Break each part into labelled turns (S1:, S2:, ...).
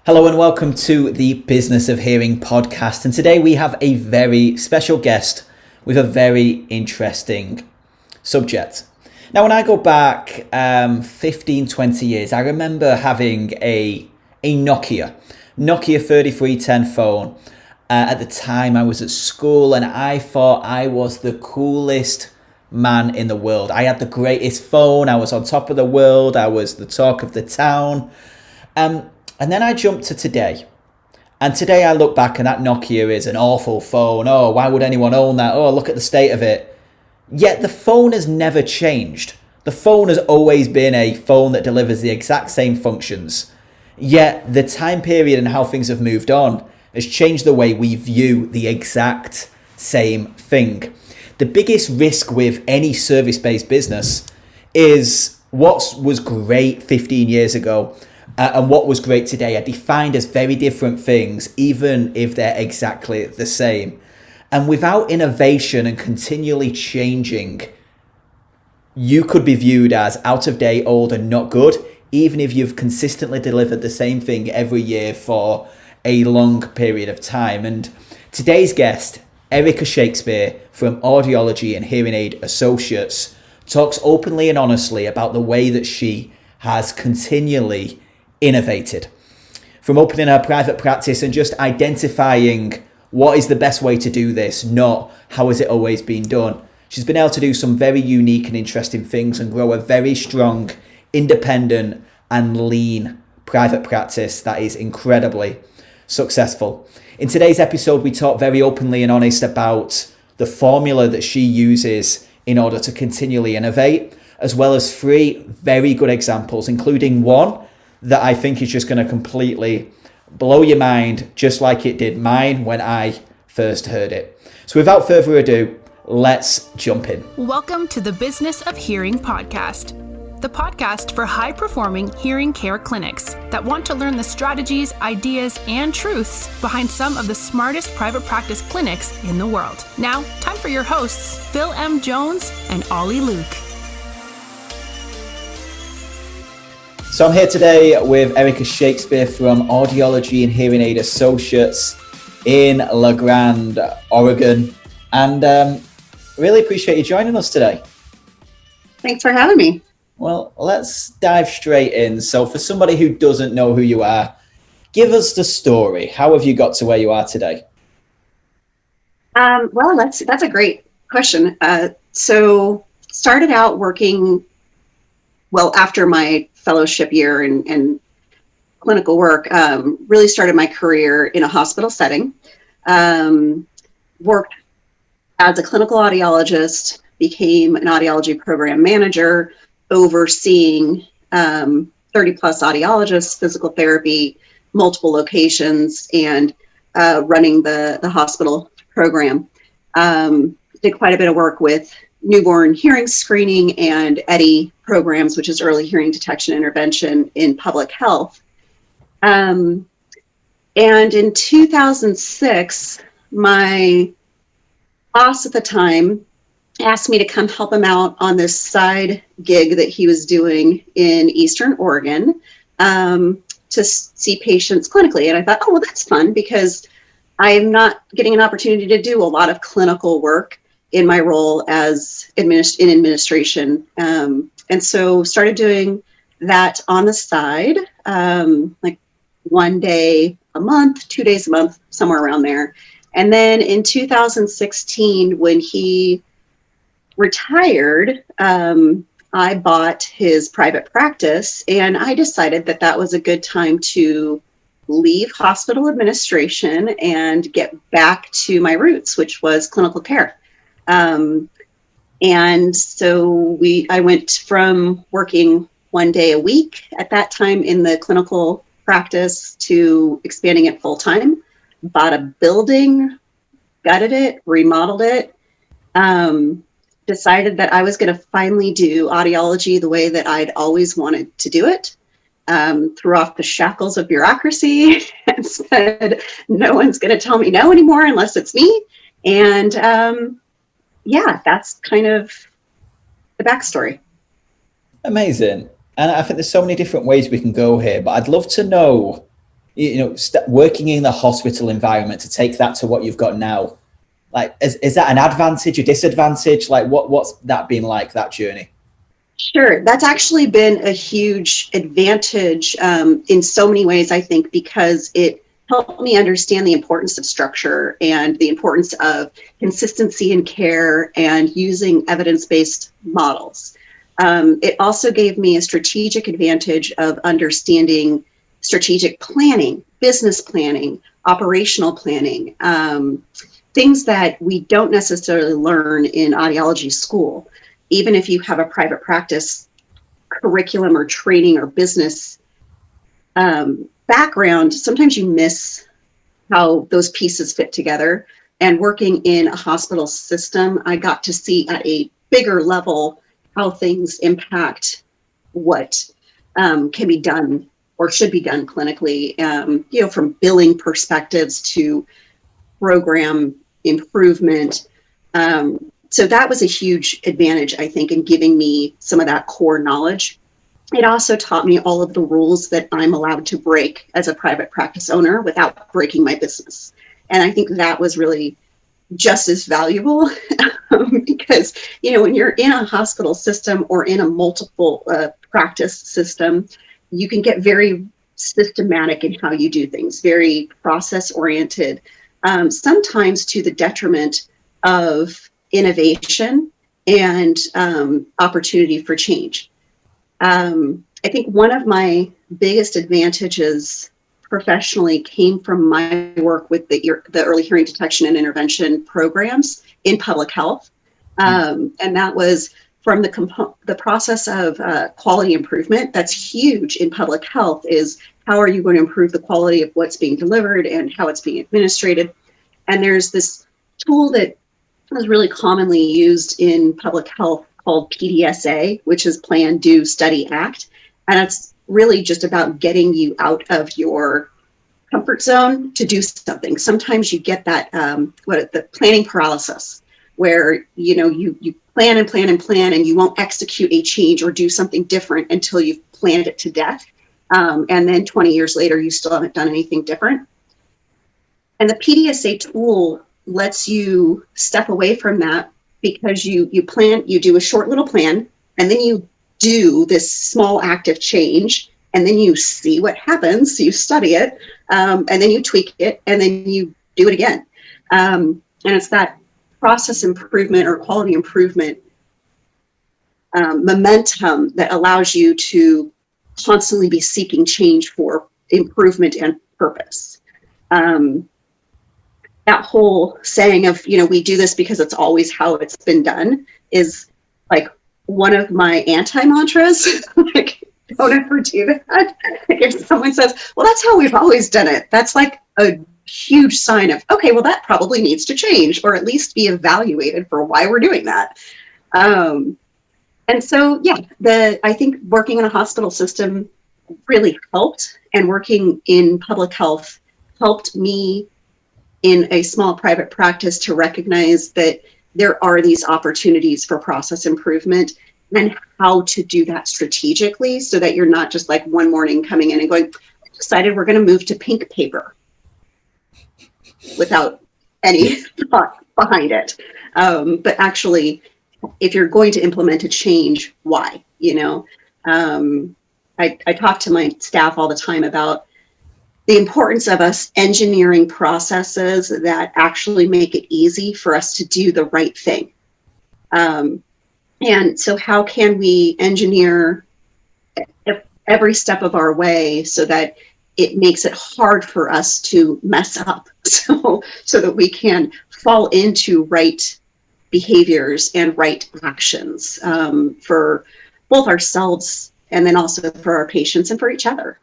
S1: Hello and welcome to the Business of Hearing podcast. And today we have a very special guest with a very interesting subject. Now, when I go back 15, 20 years, I remember having a Nokia 3310 phone. At the time I was at school and I thought I was the coolest man in the world. I had the greatest phone. I was on top of the world. I was the talk of the town. And then I jumped to today. And today I look back and that Nokia is an awful phone. Oh, why would anyone own that? Oh, look at the state of it. Yet the phone has never changed. The phone has always been a phone that delivers the exact same functions. Yet the time period and how things have moved on has changed the way we view the exact same thing. The biggest risk with any service-based business is what was great 15 years ago and what was great today are defined as very different things, even if they're exactly the same. And without innovation and continually changing, you could be viewed as out of date, old, and not good, even if you've consistently delivered the same thing every year for a long period of time. And today's guest, Erika Shakespeare from Audiology and Hearing Aid Associates, talks openly and honestly about the way that she has continually innovated. From opening her private practice and just identifying what is the best way to do this, not how has it always been done. She's been able to do some very unique and interesting things and grow a very strong, independent and lean private practice that is incredibly successful. In today's episode, we talk very openly and honest about the formula that she uses in order to continually innovate, as well as 3 very good examples, including one that I think is just going to completely blow your mind, just like it did mine when I first heard it. So without further ado, let's jump in.
S2: Welcome to the Business of Hearing podcast, the podcast for high-performing hearing care clinics that want to learn the strategies, ideas, and truths behind some of the smartest private practice clinics in the world. Now, time for your hosts, Phil M. Jones and Ollie Luke.
S1: So I'm here today with Erika Shakespeare from Audiology and Hearing Aid Associates in La Grande, Oregon. And really appreciate you joining us today.
S3: Thanks for having me.
S1: Well, let's dive straight in. So for somebody who doesn't know who you are, give us the story. How have you got to where you are today?
S3: Well, that's a great question. So started out working, after my fellowship year and clinical work, really started my career in a hospital setting. Worked as a clinical audiologist, became an audiology program manager, overseeing 30 plus audiologists, physical therapy, multiple locations, and running the hospital program. Did quite a bit of work with newborn hearing screening and EDI programs, which is early hearing detection intervention in public health. And in 2006, my boss at the time asked me to come help him out on this side gig that he was doing in Eastern Oregon to see patients clinically. And I thought, oh, well, that's fun because I'm not getting an opportunity to do a lot of clinical work in my role as in administration. And so started doing that on the side, like 1 day a month, 2 days a month, somewhere around there. And then in 2016, when he retired, I bought his private practice, and I decided that that was a good time to leave hospital administration and get back to my roots, which was clinical care. And so I went from working 1 day a week at that time in the clinical practice to expanding it full time, bought a building, gutted it, remodeled it, decided that I was going to finally do audiology the way that I'd always wanted to do it. Threw off the shackles of bureaucracy and said, no one's going to tell me no anymore unless it's me. And that's kind of the backstory.
S1: Amazing. And I think there's so many different ways we can go here, but I'd love to know working in the hospital environment, to take that to what you've got now, like, is that an advantage, a disadvantage? Like, what's that been like, that journey?
S3: Sure. That's actually been a huge advantage in so many ways, I think, because it helped me understand the importance of structure and the importance of consistency in care and using evidence-based models. It also gave me a strategic advantage of understanding strategic planning, business planning, operational planning, things that we don't necessarily learn in audiology school. Even if you have a private practice curriculum or training or business background, sometimes you miss how those pieces fit together. And working in a hospital system, I got to see at a bigger level how things impact what can be done or should be done clinically, from billing perspectives to program improvement. So that was a huge advantage, I think, in giving me some of that core knowledge. It also taught me all of the rules that I'm allowed to break as a private practice owner without breaking my business. And I think that was really just as valuable because, when you're in a hospital system or in a multiple practice system, you can get very systematic in how you do things, very process oriented, sometimes to the detriment of innovation and opportunity for change. I think one of my biggest advantages professionally came from my work with the early hearing detection and intervention programs in public health. And that was from the process of quality improvement. That's huge in public health, is how are you going to improve the quality of what's being delivered and how it's being administrated. And there's this tool that was really commonly used in public health called PDSA, which is Plan, Do, Study, Act. And it's really just about getting you out of your comfort zone to do something. Sometimes you get that, the planning paralysis, where, you plan and plan and plan, and you won't execute a change or do something different until you've planned it to death. And then 20 years later, you still haven't done anything different. And the PDSA tool lets you step away from that, because you do a short little plan, and then you do this small active change, and then you see what happens. So you study it, and then you tweak it, and then you do it again. And it's that process improvement or quality improvement momentum that allows you to constantly be seeking change for improvement and purpose. That whole saying of, we do this because it's always how it's been done, is like one of my anti-mantras. Like, don't ever do that. Like, if someone says, well, that's how we've always done it, that's like a huge sign of, okay, well, that probably needs to change, or at least be evaluated for why we're doing that. And so, I think working in a hospital system really helped, and working in public health helped me in a small private practice to recognize that there are these opportunities for process improvement, and how to do that strategically, so that you're not just like one morning coming in and going, I decided we're going to move to pink paper, without any thought behind it. But actually, if you're going to implement a change, why? I talk to my staff all the time about the importance of us engineering processes that actually make it easy for us to do the right thing. And so how can we engineer every step of our way so that it makes it hard for us to mess up, so that we can fall into right behaviors and right actions for both ourselves, and then also for our patients and for each other.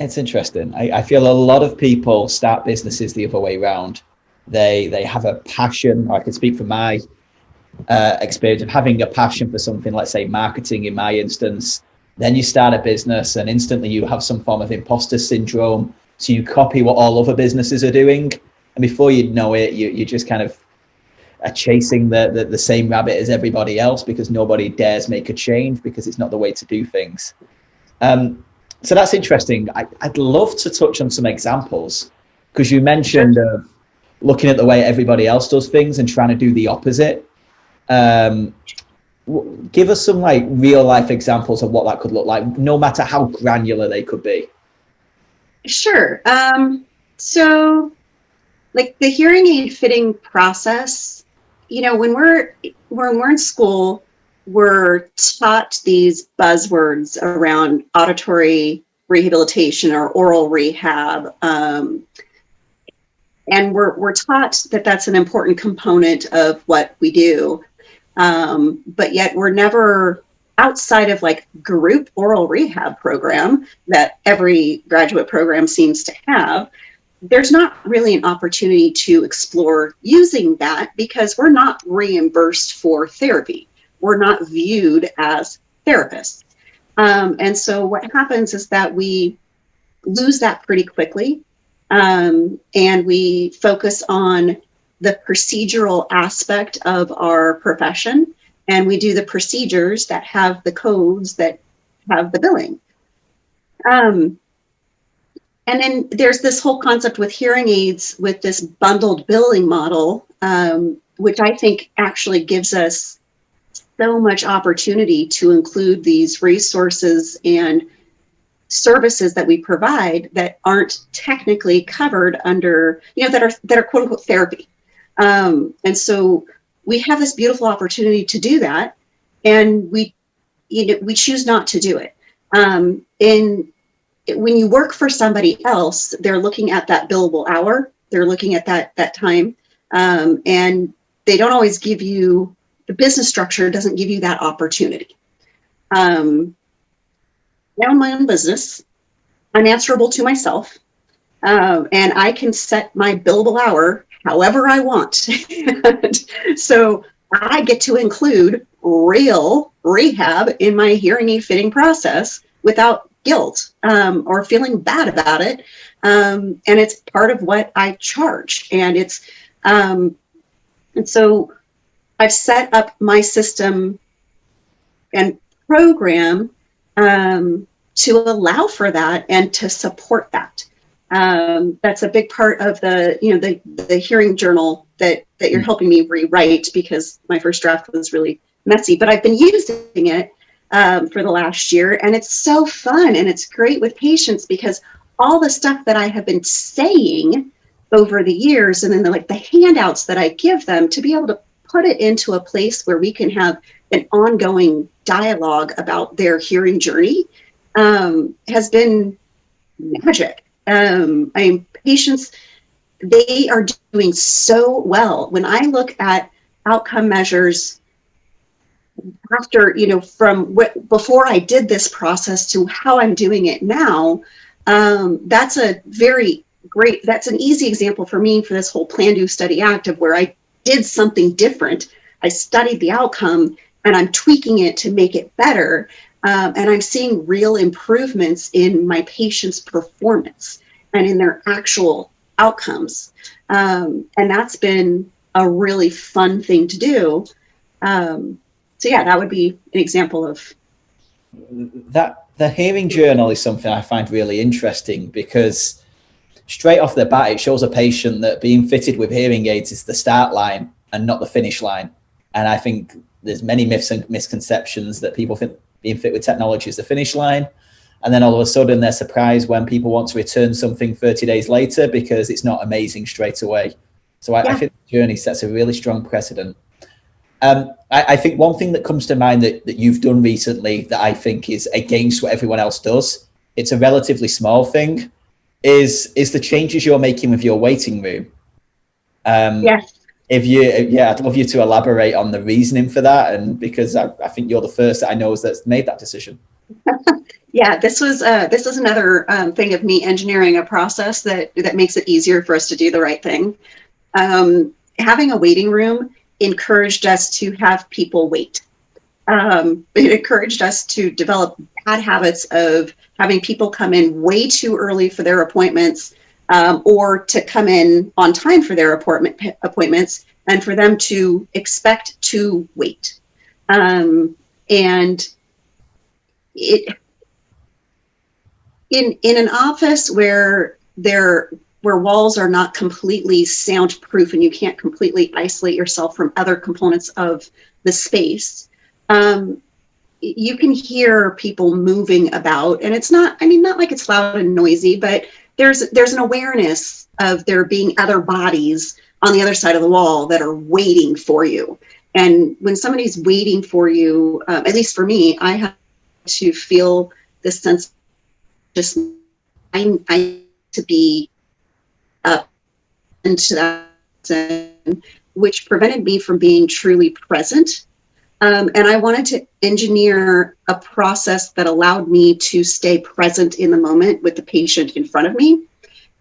S1: It's interesting. I feel a lot of people start businesses the other way around. They have a passion, or I can speak from my experience of having a passion for something, let's say marketing in my instance. Then you start a business and instantly you have some form of imposter syndrome. So you copy what all other businesses are doing. And before you know it, you just kind of are chasing the same rabbit as everybody else, because nobody dares make a change, because it's not the way to do things. So that's interesting. I'd love to touch on some examples, because you mentioned looking at the way everybody else does things and trying to do the opposite. Give us some like real life examples of what that could look like, no matter how granular they could be.
S3: Sure. So like the hearing aid fitting process, when we're in school, we're taught these buzzwords around auditory rehabilitation or oral rehab. And we're taught that that's an important component of what we do. But yet we're never, outside of like group oral rehab program that every graduate program seems to have, there's not really an opportunity to explore using that because we're not reimbursed for therapy. We're not viewed as therapists. And so what happens is that we lose that pretty quickly, and we focus on the procedural aspect of our profession, and we do the procedures that have the codes that have the billing. And then there's this whole concept with hearing aids with this bundled billing model, which I think actually gives us so much opportunity to include these resources and services that we provide that aren't technically covered under, that are quote unquote therapy. And so we have this beautiful opportunity to do that, and we choose not to do it. When you work for somebody else, they're looking at that billable hour, they're looking at that time, and they don't always give you, the business structure doesn't give you that opportunity. Now in my own business, I'm answerable to myself, and I can set my billable hour however I want. So I get to include real rehab in my hearing aid fitting process without guilt or feeling bad about it. And it's part of what I charge. And and so I've set up my system and program to allow for that and to support that. That's a big part of the hearing journal that you're helping me rewrite, because my first draft was really messy, but I've been using it for the last year, and it's so fun and it's great with patients, because all the stuff that I have been saying over the years, and then the handouts that I give them, to be able to put it into a place where we can have an ongoing dialogue about their hearing journey, has been magic. Patients, they are doing so well. When I look at outcome measures after, from before I did this process to how I'm doing it now, that's a very great, that's an easy example for me for this whole Plan, Do, Study, Act, of where I did something different. I studied the outcome and I'm tweaking it to make it better. And I'm seeing real improvements in my patients' performance and in their actual outcomes. And that's been a really fun thing to do. So yeah, that would be an example of
S1: that. The hearing journal is something I find really interesting, because straight off the bat, it shows a patient that being fitted with hearing aids is the start line and not the finish line. And I think there's many myths and misconceptions that people think being fit with technology is the finish line. And then all of a sudden they're surprised when people want to return something 30 days later because it's not amazing straight away. So I think the journey sets a really strong precedent. I think one thing that comes to mind that you've done recently that I think is against what everyone else does, it's a relatively small thing, is the changes you're making with your waiting room.
S3: yes.
S1: I'd love you to elaborate on the reasoning for that, and because I think you're the first that I know that's made that decision.
S3: Yeah, this was another thing of me engineering a process that makes it easier for us to do the right thing. Having a waiting room encouraged us to have people wait. It encouraged us to develop bad habits of having people come in way too early for their appointments, or to come in on time for their appointments, and for them to expect to wait. And in an office where walls are not completely soundproof and you can't completely isolate yourself from other components of the space, you can hear people moving about, and it's not like it's loud and noisy, but there's an awareness of there being other bodies on the other side of the wall that are waiting for you. And when somebody's waiting for you, at least for me, I have to feel this sense of just I need to be up into that, which prevented me from being truly present. And I wanted to engineer a process that allowed me to stay present in the moment with the patient in front of me,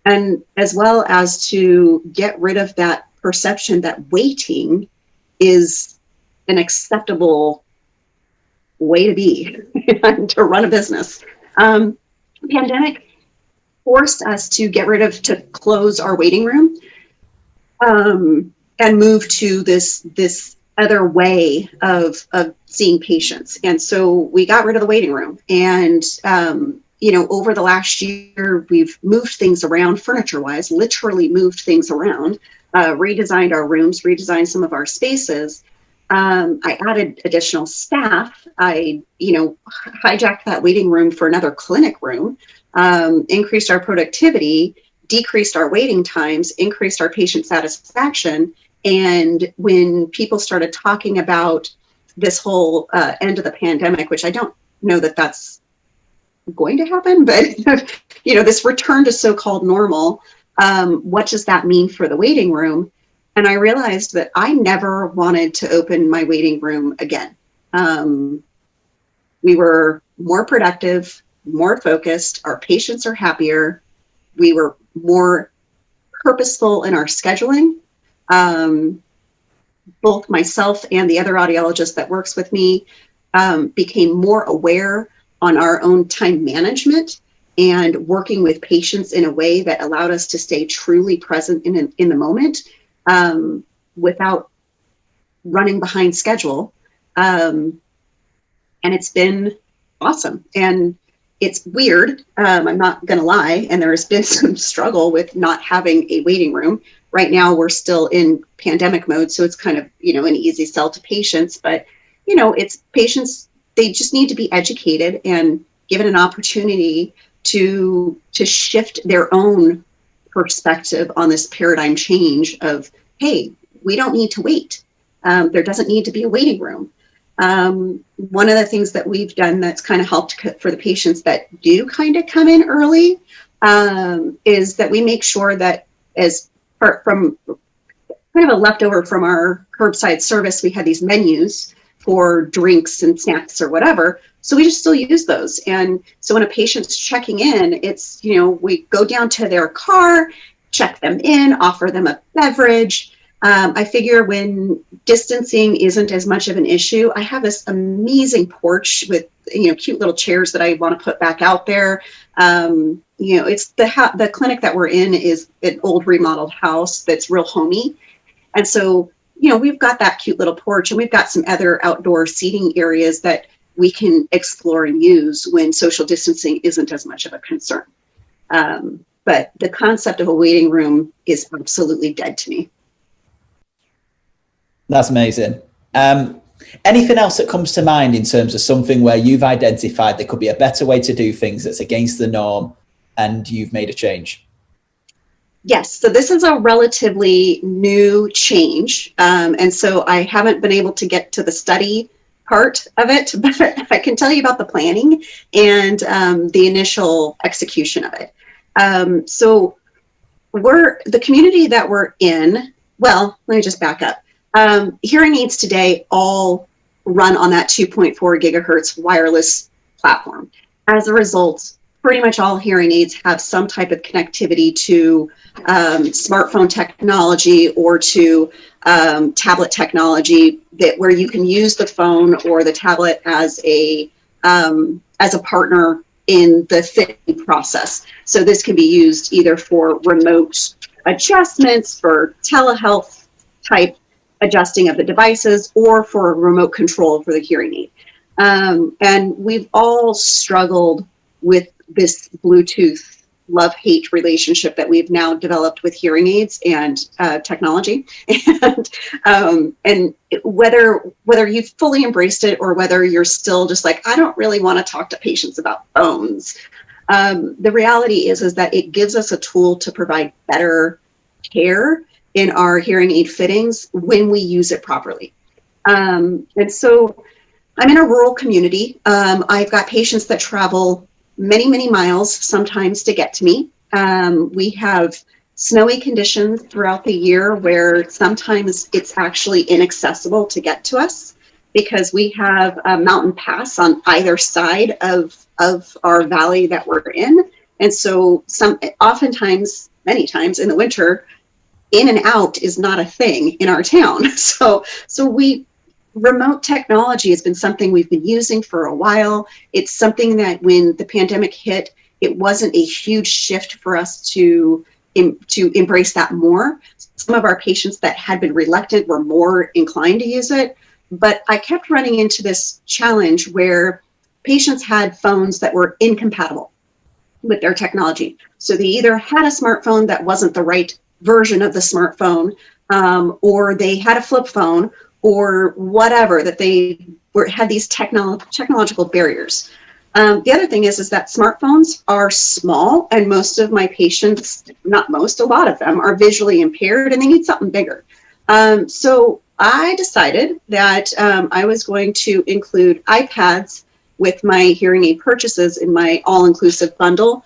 S3: and as well as to get rid of that perception that waiting is an acceptable way to be and to run a business. Pandemic forced us to close our waiting room and move to this other way of seeing patients. And so we got rid of the waiting room. And, over the last year, we've moved things around furniture-wise, literally moved things around, redesigned our rooms, redesigned some of our spaces. I added additional staff. I, hijacked that waiting room for another clinic room, increased our productivity, decreased our waiting times, increased our patient satisfaction. And when people started talking about this whole end of the pandemic, which I don't know that that's going to happen, but this return to so-called normal, what does that mean for the waiting room? And I realized that I never wanted to open my waiting room again. We were more productive, more focused. Our patients are happier. We were more purposeful in our scheduling. Both myself and the other audiologist that works with me became more aware on our own time management and working with patients in a way that allowed us to stay truly present in the moment without running behind schedule. And it's been awesome. And it's weird. I'm not going to lie. And there's been some struggle with not having a waiting room. Right now, we're still in pandemic mode. So it's kind of, an easy sell to patients. But, it's patients, they just need to be educated and given an opportunity to shift their own perspective on this paradigm change of, hey, we don't need to wait. There doesn't need to be a waiting room. One of the things that we've done that's kind of helped for the patients that do kind of come in early is that we make sure that as part from kind of a leftover from our curbside service, we had these menus for drinks and snacks or whatever. So we just still use those. And so when a patient's checking in, it's, we go down to their car, check them in, offer them a beverage. I figure when distancing isn't as much of an issue, I have this amazing porch with, cute little chairs that I want to put back out there. It's the clinic that we're in is an old remodeled house that's real homey. And so, we've got that cute little porch and we've got some other outdoor seating areas that we can explore and use when social distancing isn't as much of a concern. But the concept of a waiting room is absolutely dead to me.
S1: That's amazing. Anything else that comes to mind in terms of something where you've identified there could be a better way to do things that's against the norm and you've made a change?
S3: Yes, so this is a relatively new change. And so I haven't been able to get to the study part of it, but I can tell you about the planning and the initial execution of it. So the community that we're in, well, let me just back up. Hearing aids today all run on that 2.4 gigahertz wireless platform. As a result, pretty much all hearing aids have some type of connectivity to smartphone technology or to tablet technology where you can use the phone or the tablet as a partner in the fitting process. So this can be used either for remote adjustments, for telehealth type adjusting of the devices, or for remote control for the hearing aid. And we've all struggled with this Bluetooth love-hate relationship that we've now developed with hearing aids and technology. And whether you've fully embraced it or whether you're still just like, I don't really want to talk to patients about phones. The reality is that it gives us a tool to provide better care in our hearing aid fittings when we use it properly. And so I'm in a rural community. I've got patients that travel many, many miles sometimes to get to me. We have snowy conditions throughout the year where sometimes it's actually inaccessible to get to us because we have a mountain pass on either side of our valley that we're in. And so oftentimes, many times in the winter, in and out is not a thing in our town. So remote technology has been something we've been using for a while. It's something that when the pandemic hit, it wasn't a huge shift for us to embrace that more. Some of our patients that had been reluctant were more inclined to use it. But I kept running into this challenge where patients had phones that were incompatible with their technology. So they either had a smartphone that wasn't the right version of the smartphone, or they had a flip phone, or whatever, that they had these technological barriers. The other thing is that smartphones are small, and most of my patients, not most, a lot of them are visually impaired and they need something bigger. So I decided that I was going to include iPads with my hearing aid purchases in my all-inclusive bundle.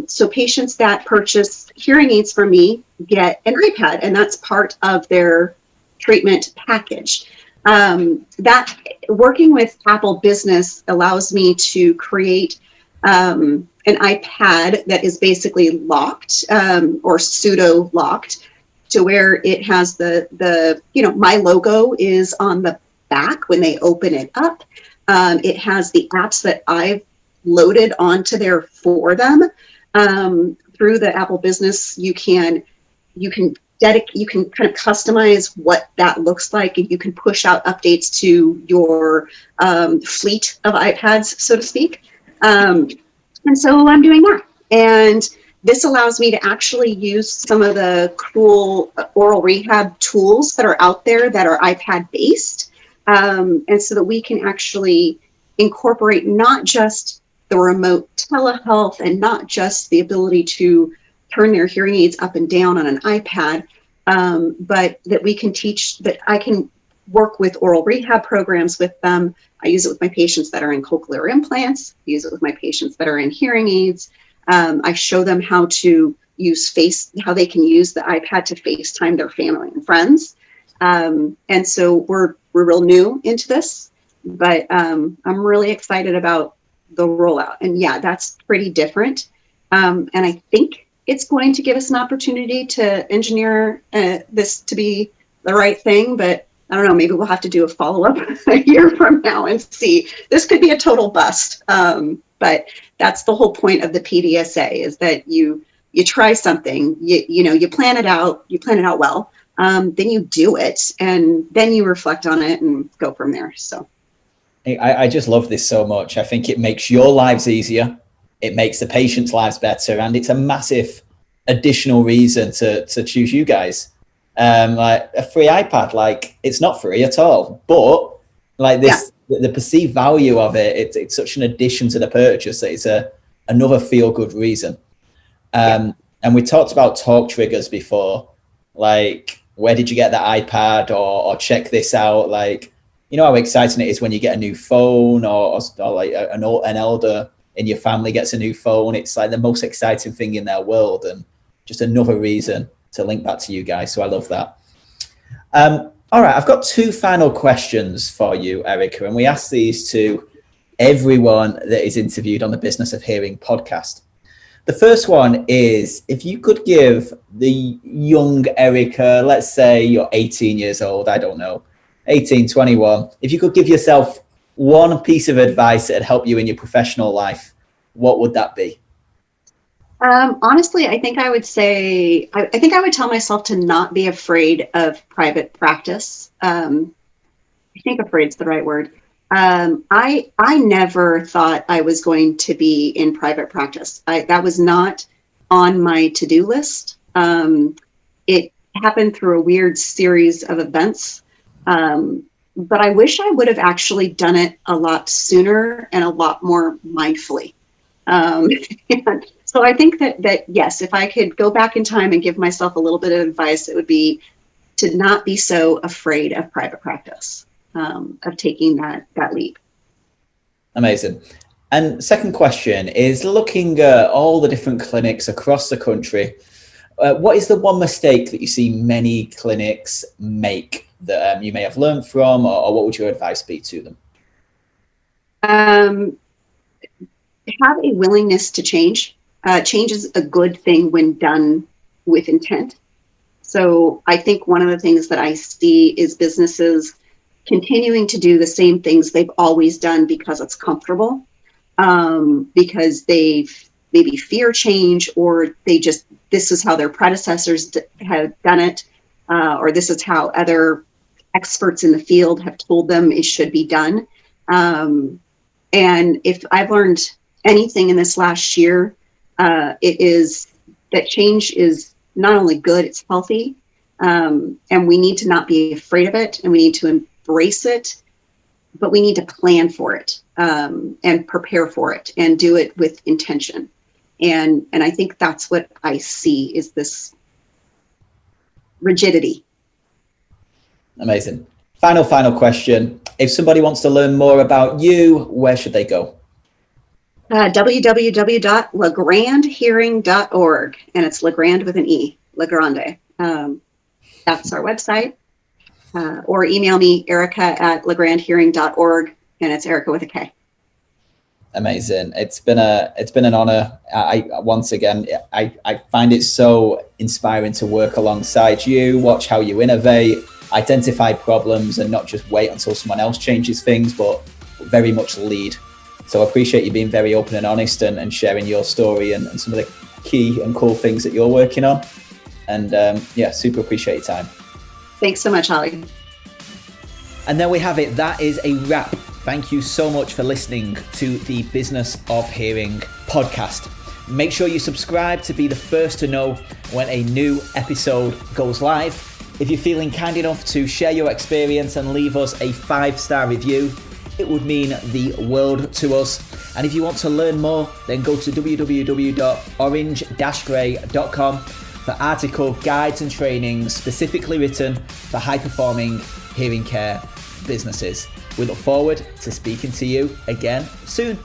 S3: So patients that purchase hearing aids from me get an iPad, and that's part of their treatment package. That working with Apple Business allows me to create an iPad that is basically locked or pseudo locked to where it has the my logo is on the back when they open it up. It has the apps that I've loaded onto there for them. Through the Apple Business, you can kind of customize what that looks like, and you can push out updates to your fleet of iPads, so to speak. And so I'm doing that. And this allows me to actually use some of the cool oral rehab tools that are out there that are iPad based. And so that we can actually incorporate not just the remote telehealth and not just the ability to turn their hearing aids up and down on an iPad, but that we can teach, that I can work with oral rehab programs with them. I use it with my patients that are in cochlear implants. I use it with my patients that are in hearing aids. I show them how to how they can use the iPad to FaceTime their family and friends. And so we're real new into this, but I'm really excited about the rollout. And yeah, that's pretty different. And I think it's going to give us an opportunity to engineer this to be the right thing, but I don't know, maybe we'll have to do a follow-up a year from now and see. This could be a total bust. But that's the whole point of the PDSA, is that you try something, you plan it out well, then you do it, and then you reflect on it and go from there. So
S1: I just love this so much. I think it makes your lives easier. It makes the patients' lives better, and it's a massive additional reason to choose you guys. Like a free iPad, like it's not free at all, but like this, the perceived value of it, it's such an addition to the purchase that it's another feel-good reason. And we talked about talk triggers before, like where did you get that iPad, or check this out, like how exciting it is when you get a new phone, or like an elder in your family gets a new phone. It's like the most exciting thing in their world, and just another reason to link back to you guys. So I love that. All right, I've got two final questions for you, Erika, and we ask these to everyone that is interviewed on the Business of Hearing podcast. The first one is, if you could give the young Erika, let's say you're 18 years old, I don't know, 18, 21, if you could give yourself one piece of advice that would help you in your professional life, what would that be?
S3: Honestly, I think I would say, I think I would tell myself to not be afraid of private practice. I think afraid's the right word. I never thought I was going to be in private practice. That was not on my to-do list. It happened through a weird series of events. But I wish I would have actually done it a lot sooner and a lot more mindfully. And so I think that yes, if I could go back in time and give myself a little bit of advice, it would be to not be so afraid of private practice, of taking that leap.
S1: Amazing. And second question is, looking at all the different clinics across the country, what is the one mistake that you see many clinics make that you may have learned from, or what would your advice be to them?
S3: Have a willingness to change. Change is a good thing when done with intent. So I think one of the things that I see is businesses continuing to do the same things they've always done because it's comfortable, because they maybe fear change, or this is how their predecessors have done it, or this is how other experts in the field have told them it should be done. And if I've learned anything in this last year, it is that change is not only good, it's healthy. And we need to not be afraid of it, and we need to embrace it, but we need to plan for it, and prepare for it, and do it with intention. And I think that's what I see is this rigidity.
S1: Amazing. Final question. If somebody wants to learn more about you, where should they go? www.legrandhearing.org, and it's Legrand with an E, Legrande. That's our website. Or email me, Erika@legrandhearing.org, and it's Erika with a K. Amazing. It's been an honor. Once again, I find it so inspiring to work alongside you, watch how you innovate, identify problems, and not just wait until someone else changes things, but very much lead. So I appreciate you being very open and honest, and sharing your story and some of the key and cool things that you're working on. And super appreciate your time.
S3: Thanks so much, Holly.
S1: And there we have it. That is a wrap. Thank you so much for listening to the Business of Hearing podcast. Make sure you subscribe to be the first to know when a new episode goes live. If you're feeling kind enough to share your experience and leave us a 5-star review, it would mean the world to us. And if you want to learn more, then go to www.orange-grey.com for article guides and trainings specifically written for high-performing hearing care businesses. We look forward to speaking to you again soon.